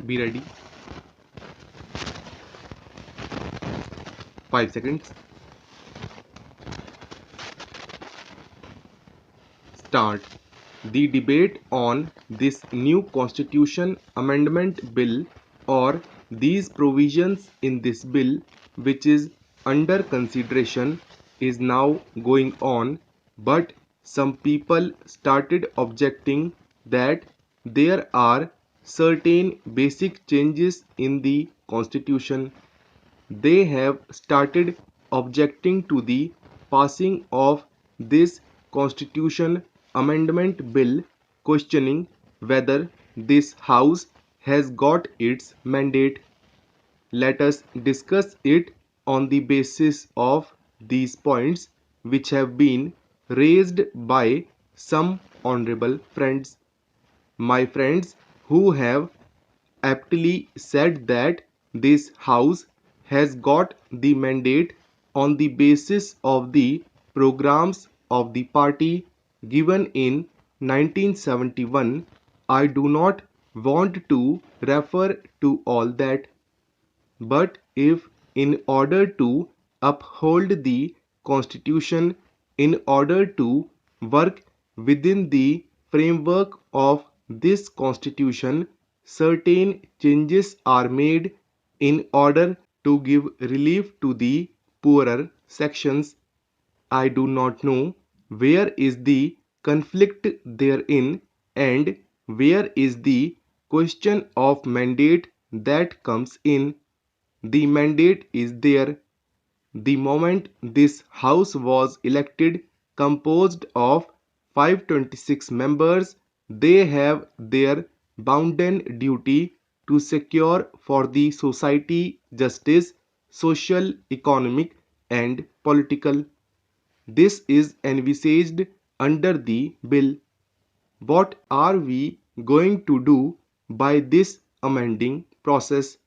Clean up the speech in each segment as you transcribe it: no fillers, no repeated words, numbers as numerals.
Be ready. 5 seconds. Start. The debate on this new constitution amendment bill or these provisions in this bill which is under consideration is now going on, but some people started objecting that there are certain basic changes in the constitution. They have started objecting to the passing of this constitution amendment bill, questioning whether this house has got its mandate. Let us discuss it on the basis of these points which have been raised by some honorable friends. My friends who have aptly said that this House has got the mandate on the basis of the programs of the party given in 1971. I do not want to refer to all that, but if in order to uphold the Constitution, in order to work within the framework of this Constitution, certain changes are made in order to give relief to the poorer sections. I do not know where is the conflict therein and where is the question of mandate that comes in. The mandate is there. The moment this House was elected, composed of 526 members, they have their bounden duty to secure for the society justice, social, economic, and political. This is envisaged under the bill. What are we going to do by this amending process?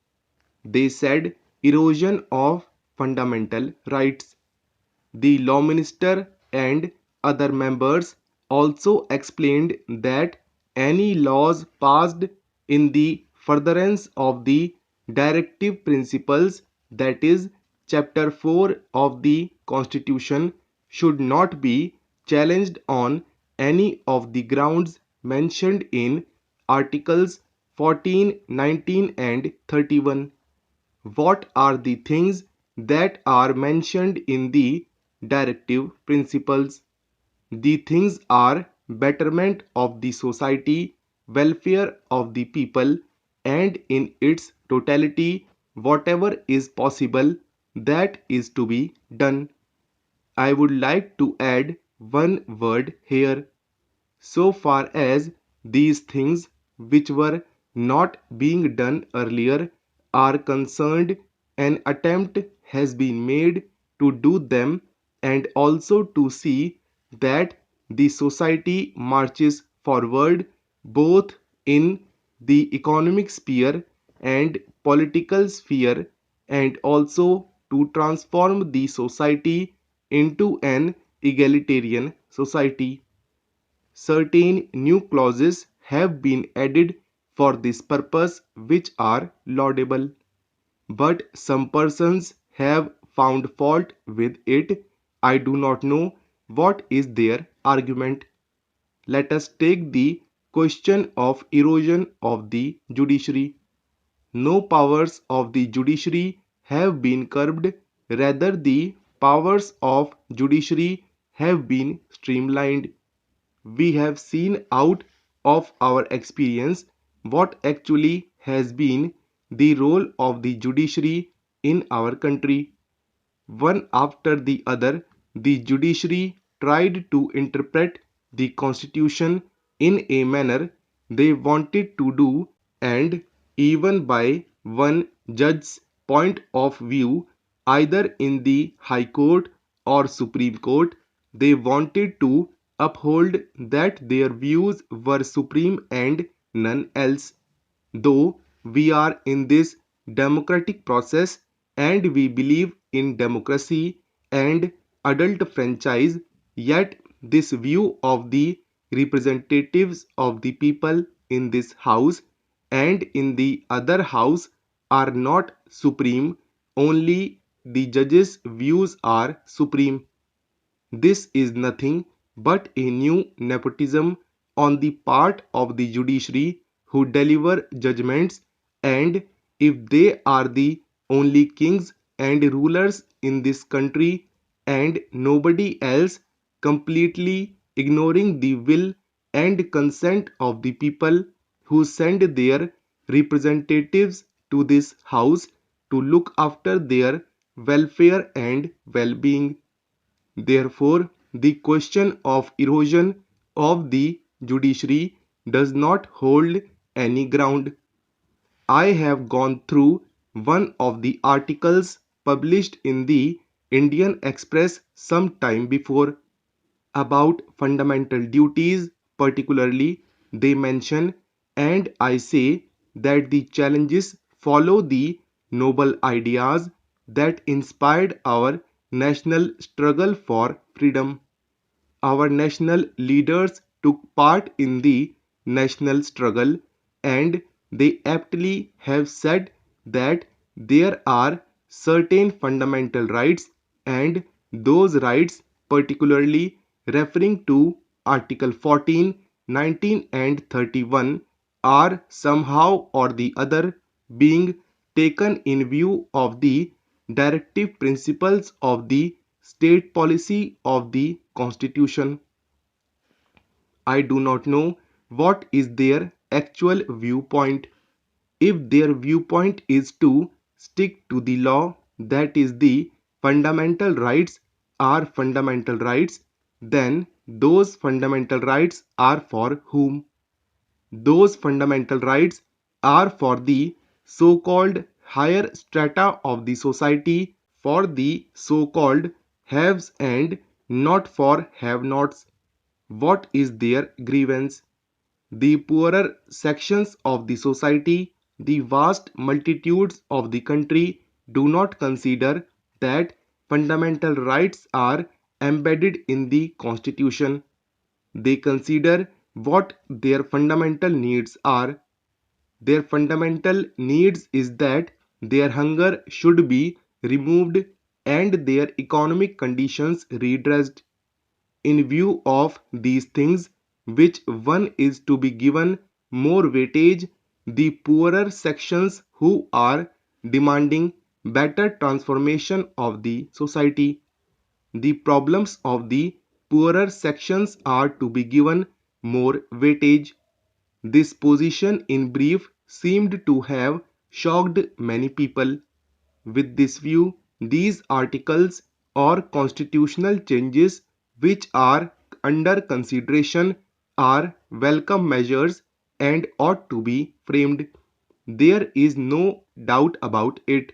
They said erosion of fundamental rights. The law minister and other members also explained that any laws passed in the furtherance of the directive principles, that is, Chapter 4 of the Constitution, should not be challenged on any of the grounds mentioned in Articles 14, 19, and 31. What are the things that are mentioned in the directive principles? The things are betterment of the society, welfare of the people, and in its totality, whatever is possible, that is to be done. I would like to add one word here. So far as these things which were not being done earlier are concerned, an attempt has been made to do them and also to see that the society marches forward both in the economic sphere and political sphere, and also to transform the society into an egalitarian society. Certain new clauses have been added for this purpose which are laudable, but some persons have found fault with it. I do not know what is their argument. Let us take the question of erosion of the judiciary. No powers of the judiciary have been curbed, rather the powers of judiciary have been streamlined. We have seen out of our experience what actually has been the role of the judiciary in our country. One after the other, the judiciary tried to interpret the constitution in a manner they wanted to do, and even by one judge's point of view, either in the High Court or Supreme Court, they wanted to uphold that their views were supreme and none else. Though we are in this democratic process and we believe in democracy and adult franchise, yet this view of the representatives of the people in this house and in the other house are not supreme, only the judge's views are supreme. This is nothing but a new nepotism on the part of the judiciary who deliver judgments, and if they are the only kings and rulers in this country and nobody else, completely ignoring the will and consent of the people who send their representatives to this house to look after their welfare and well-being. Therefore, the question of erosion of the judiciary does not hold any ground. I have gone through one of the articles published in the Indian Express some time before about fundamental duties, particularly they mention, and I say that the challenges follow the noble ideas that inspired our national struggle for freedom. Our national leaders took part in the national struggle, and they aptly have said that there are certain fundamental rights, and those rights, particularly referring to Article 14, 19, and 31, are somehow or the other being taken in view of the directive principles of the state policy of the Constitution. I do not know what is their actual viewpoint. If their viewpoint is to stick to the law, that is, the fundamental rights are fundamental rights, then those fundamental rights are for whom? Those fundamental rights are for the so-called higher strata of the society, for the so-called haves and not for have-nots. What is their grievance? The poorer sections of the society, the vast multitudes of the country do not consider that fundamental rights are embedded in the Constitution. They consider what their fundamental needs are. Their fundamental needs is that their hunger should be removed and their economic conditions redressed. In view of these things, which one is to be given more weightage, the poorer sections who are demanding better transformation of the society. The problems of the poorer sections are to be given more weightage. This position in brief seemed to have shocked many people. With this view, these articles or constitutional changes which are under consideration are welcome measures and ought to be framed. There is no doubt about it.